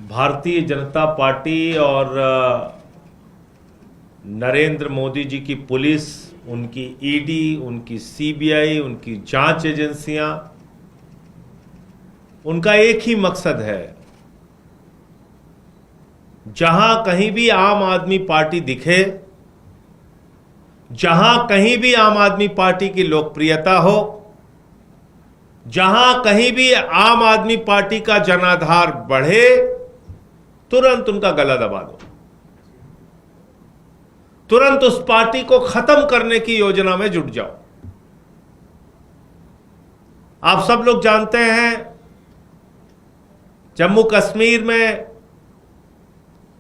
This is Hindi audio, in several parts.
भारतीय जनता पार्टी और नरेंद्र मोदी जी की पुलिस, उनकी ईडी, उनकी सीबीआई, उनकी जांच एजेंसियां, उनका एक ही मकसद है, जहां कहीं भी आम आदमी पार्टी दिखे, जहां कहीं भी आम आदमी पार्टी की लोकप्रियता हो, जहां कहीं भी आम आदमी पार्टी का जनाधार बढ़े, तुरंत उनका गला दबा दो, तुरंत उस पार्टी को खत्म करने की योजना में जुट जाओ। आप सब लोग जानते हैं, जम्मू कश्मीर में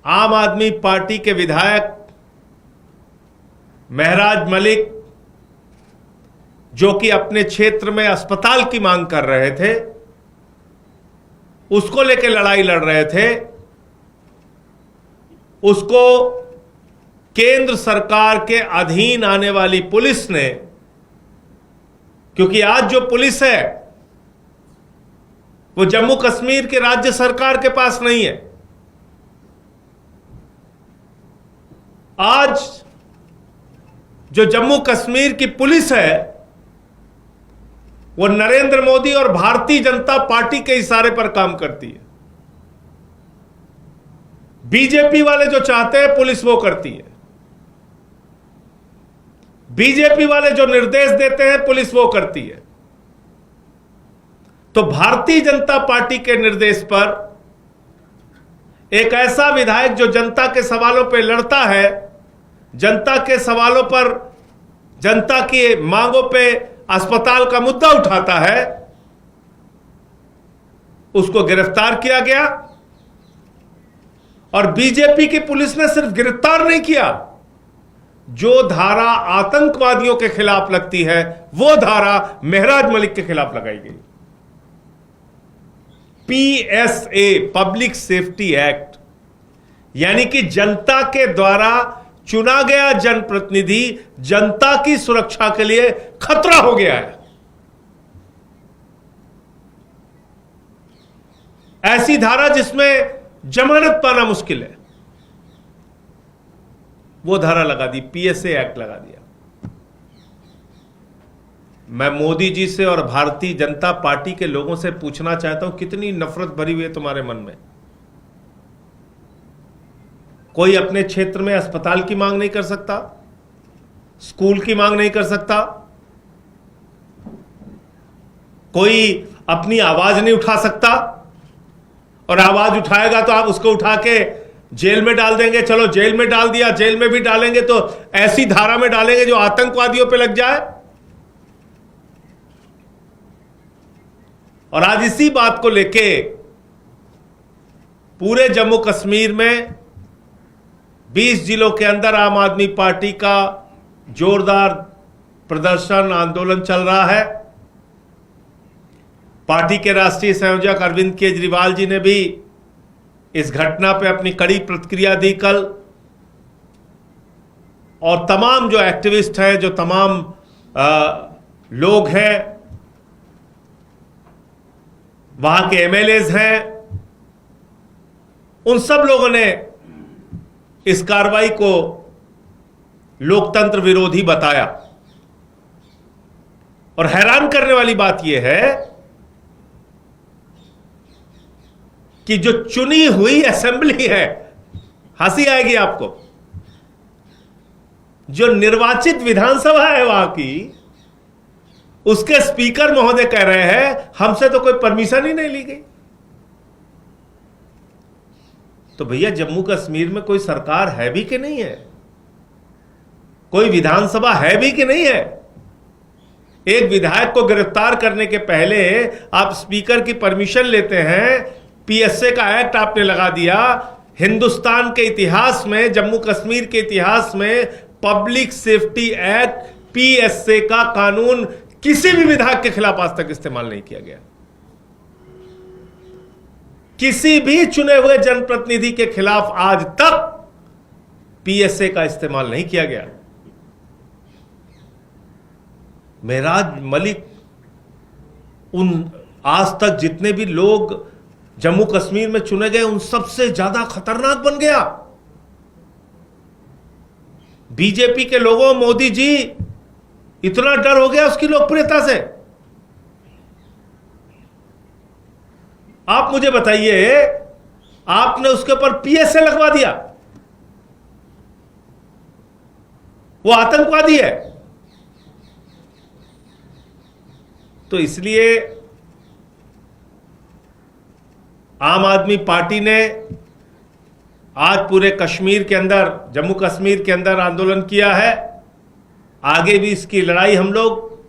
आम आदमी पार्टी के विधायक महराज मलिक, जो कि अपने क्षेत्र में अस्पताल की मांग कर रहे थे, उसको लेकर लड़ाई लड़ रहे थे, उसको केंद्र सरकार के अधीन आने वाली पुलिस ने, क्योंकि आज जो पुलिस है वो जम्मू कश्मीर के राज्य सरकार के पास नहीं है। आज जो जम्मू कश्मीर की पुलिस है वो नरेंद्र मोदी और भारतीय जनता पार्टी के इशारे पर काम करती है। बीजेपी वाले जो चाहते हैं पुलिस वो करती है, बीजेपी वाले जो निर्देश देते हैं पुलिस वो करती है। तो भारतीय जनता पार्टी के निर्देश पर एक ऐसा विधायक जो जनता के सवालों पर लड़ता है, जनता के सवालों पर, जनता की मांगों पे अस्पताल का मुद्दा उठाता है, उसको गिरफ्तार किया गया। और बीजेपी की पुलिस ने सिर्फ गिरफ्तार नहीं किया, जो धारा आतंकवादियों के खिलाफ लगती है वो धारा महराज मलिक के खिलाफ लगाई गई। पीएसए, पब्लिक सेफ्टी एक्ट, यानी कि जनता के द्वारा चुना गया जनप्रतिनिधि जनता की सुरक्षा के लिए खतरा हो गया है। ऐसी धारा जिसमें जमानत पाना मुश्किल है, वो धारा लगा दी, पीएसए एक्ट लगा दिया। मैं मोदी जी से और भारतीय जनता पार्टी के लोगों से पूछना चाहता हूं, कितनी नफरत भरी हुई है तुम्हारे मन में? कोई अपने क्षेत्र में अस्पताल की मांग नहीं कर सकता, स्कूल की मांग नहीं कर सकता, कोई अपनी आवाज नहीं उठा सकता, और आवाज उठाएगा तो आप उसको उठा के जेल में डाल देंगे। चलो जेल में डाल दिया, जेल में भी डालेंगे तो ऐसी धारा में डालेंगे जो आतंकवादियों पे लग जाए। और आज इसी बात को लेके पूरे जम्मू कश्मीर में 20 जिलों के अंदर आम आदमी पार्टी का जोरदार प्रदर्शन, आंदोलन चल रहा है। पार्टी के राष्ट्रीय संयोजक अरविंद केजरीवाल जी ने भी इस घटना पे अपनी कड़ी प्रतिक्रिया दी कल, और तमाम जो एक्टिविस्ट हैं, जो तमाम लोग हैं, वहां के एमएलएज हैं, उन सब लोगों ने इस कार्रवाई को लोकतंत्र विरोधी बताया। और हैरान करने वाली बात यह है कि जो चुनी हुई असेंबली है, हंसी आएगी आपको, जो निर्वाचित विधानसभा है वहां की, उसके स्पीकर महोदय कह रहे हैं हमसे तो कोई परमिशन ही नहीं ली गई। तो भैया, जम्मू कश्मीर में कोई सरकार है भी कि नहीं है? कोई विधानसभा है भी कि नहीं है? एक विधायक को गिरफ्तार करने के पहले आप स्पीकर की परमिशन लेते हैं, पीएसए का एक्ट आपने लगा दिया। हिंदुस्तान के इतिहास में, जम्मू कश्मीर के इतिहास में पब्लिक सेफ्टी एक्ट, पीएसए का कानून किसी भी विधायक के खिलाफ आज तक इस्तेमाल नहीं किया गया। किसी भी चुने हुए जनप्रतिनिधि के खिलाफ आज तक पीएसए का इस्तेमाल नहीं किया गया। महराज मलिक, उन आज तक जितने भी लोग जम्मू कश्मीर में चुने गए उन सबसे ज्यादा खतरनाक बन गया। बीजेपी के लोगों, मोदी जी इतना डर हो गया उसकी लोकप्रियता से। आप मुझे बताइए, आपने उसके ऊपर पीएसए लगवा दिया, वो आतंकवादी है। तो इसलिए आम आदमी पार्टी ने आज पूरे कश्मीर के अंदर, जम्मू कश्मीर के अंदर आंदोलन किया है। आगे भी इसकी लड़ाई हम लोग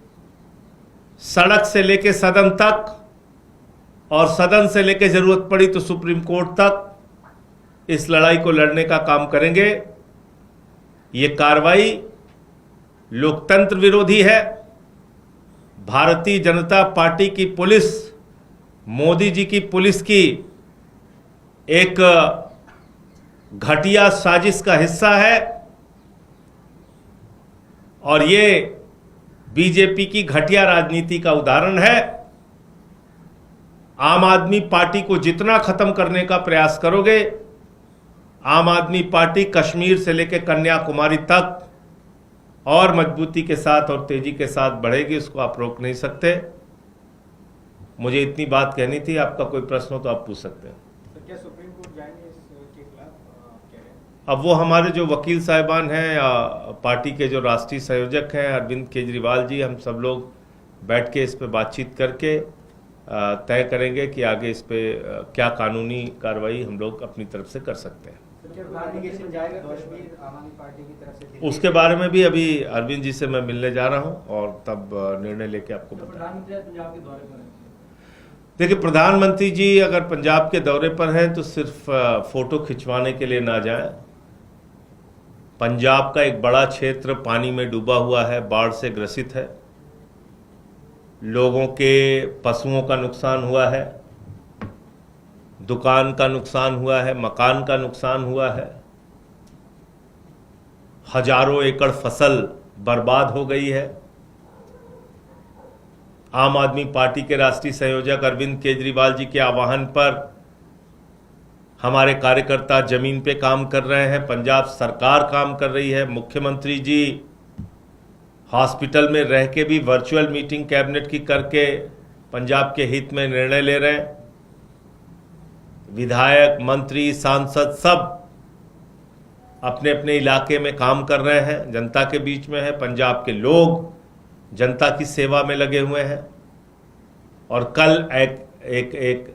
सड़क से लेकर सदन तक, और सदन से लेकर जरूरत पड़ी तो सुप्रीम कोर्ट तक इस लड़ाई को लड़ने का काम करेंगे। ये कार्रवाई लोकतंत्र विरोधी है। भारतीय जनता पार्टी की पुलिस, मोदी जी की पुलिस की एक घटिया साजिश का हिस्सा है, और ये बीजेपी की घटिया राजनीति का उदाहरण है। आम आदमी पार्टी को जितना खत्म करने का प्रयास करोगे, आम आदमी पार्टी कश्मीर से लेकर कन्याकुमारी तक और मजबूती के साथ और तेजी के साथ बढ़ेगी। उसको आप रोक नहीं सकते। मुझे इतनी बात कहनी थी। आपका कोई प्रश्न हो तो आप पूछ सकते हैं। तो क्या सुप्रीम कोर्ट जाएंगे इसके खिलाफ, कह रहे हैं? अब वो हमारे जो वकील साहिबान हैं या पार्टी के जो राष्ट्रीय संयोजक हैं अरविंद केजरीवाल जी, हम सब लोग बैठ के इस पे बातचीत करके तय करेंगे कि आगे इस पे क्या कानूनी कार्रवाई हम लोग अपनी तरफ से कर सकते हैं। तो क्या नोटिफिकेशन जाएगा कश्मीर आम आदमी पार्टी की तरफ से? उसके बारे में भी अभी अरविंद जी से मैं मिलने जा रहा हूं और तब निर्णय लेके आपको बताऊंगा। प्रधानमंत्री पंजाब के दौरे पर हैं। देखिए, प्रधानमंत्री जी अगर पंजाब के दौरे पर हैं तो सिर्फ फोटो खिंचवाने के लिए ना जाएं। पंजाब का एक बड़ा क्षेत्र पानी में डूबा हुआ है, बाढ़ से ग्रसित है। लोगों के पशुओं का नुकसान हुआ है, दुकान का नुकसान हुआ है, मकान का नुकसान हुआ है, हजारों एकड़ फसल बर्बाद हो गई है। आम आदमी पार्टी के राष्ट्रीय संयोजक अरविंद केजरीवाल जी के आह्वान पर हमारे कार्यकर्ता जमीन पे काम कर रहे हैं, पंजाब सरकार काम कर रही है। मुख्यमंत्री जी हॉस्पिटल में रह के भी वर्चुअल मीटिंग कैबिनेट की करके पंजाब के हित में निर्णय ले रहे हैं। विधायक, मंत्री, सांसद सब अपने अपने इलाके में काम कर रहे हैं, जनता के बीच में है। पंजाब के लोग जनता की सेवा में लगे हुए हैं। और कल एक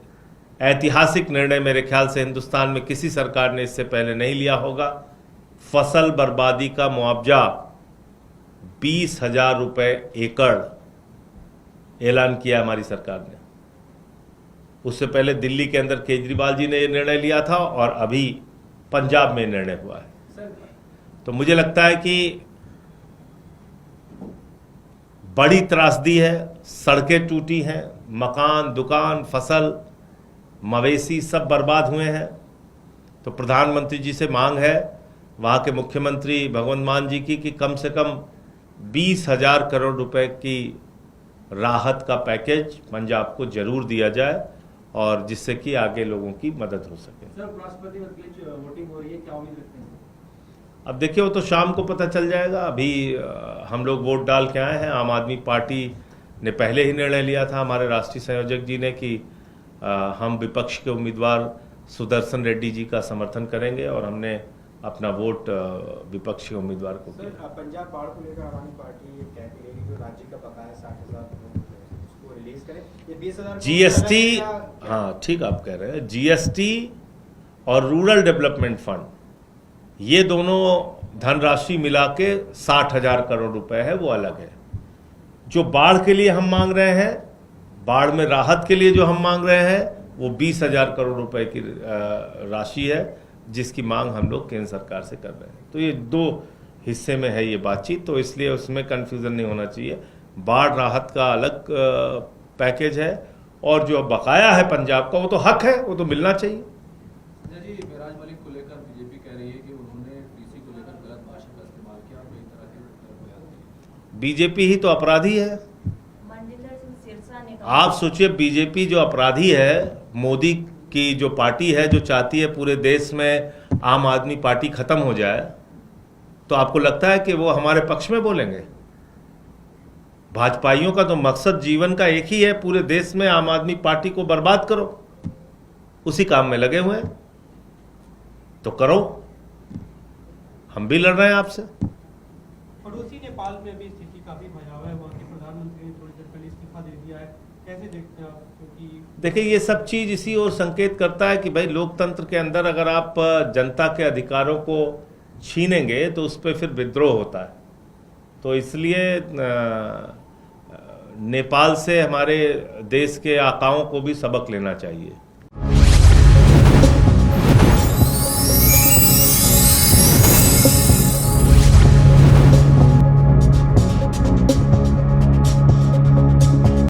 ऐतिहासिक निर्णय मेरे ख्याल से हिंदुस्तान में किसी सरकार ने इससे पहले नहीं लिया होगा। फसल बर्बादी का मुआवजा 20,000 रुपए एकड़ ऐलान किया हमारी सरकार ने। उससे पहले दिल्ली के अंदर केजरीवाल जी ने यह निर्णय लिया था और अभी पंजाब में निर्णय हुआ है। तो मुझे लगता है कि बड़ी त्रासदी है, सड़कें टूटी हैं, मकान, दुकान, फसल, मवेशी सब बर्बाद हुए हैं। तो प्रधानमंत्री जी से मांग है वहाँ के मुख्यमंत्री भगवंत मान जी की कि कम से कम 20,000 करोड़ रुपए की राहत का पैकेज पंजाब को जरूर दिया जाए, और जिससे कि आगे लोगों की मदद हो सके। सर, राष्ट्रपति वोटिंग हो रही है, क्या उम्मीद रखते हैं? अब देखिए, वो तो शाम को पता चल जाएगा। अभी हम लोग वोट डाल के आए हैं। आम आदमी पार्टी ने पहले ही निर्णय लिया था, हमारे राष्ट्रीय संयोजक जी ने, कि हम विपक्ष के उम्मीदवार सुदर्शन रेड्डी जी का समर्थन करेंगे, और हमने अपना वोट विपक्ष के उम्मीदवार को किया। सर, पंजाब बाढ़ को लेकर आम आदमी पार्टी ये कहती है कि जो राज्य का बकाया 60,000 करोड़ उसको रिलीज करें, ये 20,000 जीएसटी, हाँ ठीक आप कह रहे हैं, जीएसटी और रूरल डेवलपमेंट फंड, ये दोनों धनराशि मिला के 60,000 करोड़ रुपए है, वो अलग है। जो बाढ़ के लिए हम मांग रहे हैं, बाढ़ में राहत के लिए जो हम मांग रहे हैं, वो 20,000 करोड़ रुपए की राशि है, जिसकी मांग हम लोग केंद्र सरकार से कर रहे हैं। तो ये दो हिस्से में है ये बातचीत, तो इसलिए उसमें कन्फ्यूजन नहीं होना चाहिए। बाढ़ राहत का अलग पैकेज है, और जो बकाया है पंजाब का, वो तो हक है, वो तो मिलना चाहिए। जी, मेराज मलिक को लेकर बीजेपी कह रही है कि उन्होंने डीसी को लेकर गलत भाषा का इस्तेमाल किया और कई तरह के बीजेपी ही तो अपराधी है। आप सोचिए, बीजेपी जो अपराधी है, मोदी की जो पार्टी है जो चाहती है पूरे देश में आम आदमी पार्टी खत्म हो जाए, तो आपको लगता है कि वो हमारे पक्ष में बोलेंगे? भाजपाइयों का तो मकसद जीवन का एक ही है, पूरे देश में आम आदमी पार्टी को बर्बाद करो। उसी काम में लगे हुए हैं, तो करो, हम भी लड़ रहे हैं आपसे। पड़ोसी नेपाल में भी स्थिति काफी भयावह है, वहाँ के प्रधानमंत्री ने थोड़ी देर पहले इस्तीफा दे दिया है, कैसे देखते हैं आप? क्योंकि देखिए, ये सब चीज इसी ओर संकेत करता है कि भाई लोकतंत्र के अंदर अगर आप जनता के अधिकारों को छीनेंगे तो उस पर फिर विद्रोह होता है। तो इसलिए नेपाल से हमारे देश के आकाओं को भी सबक लेना चाहिए।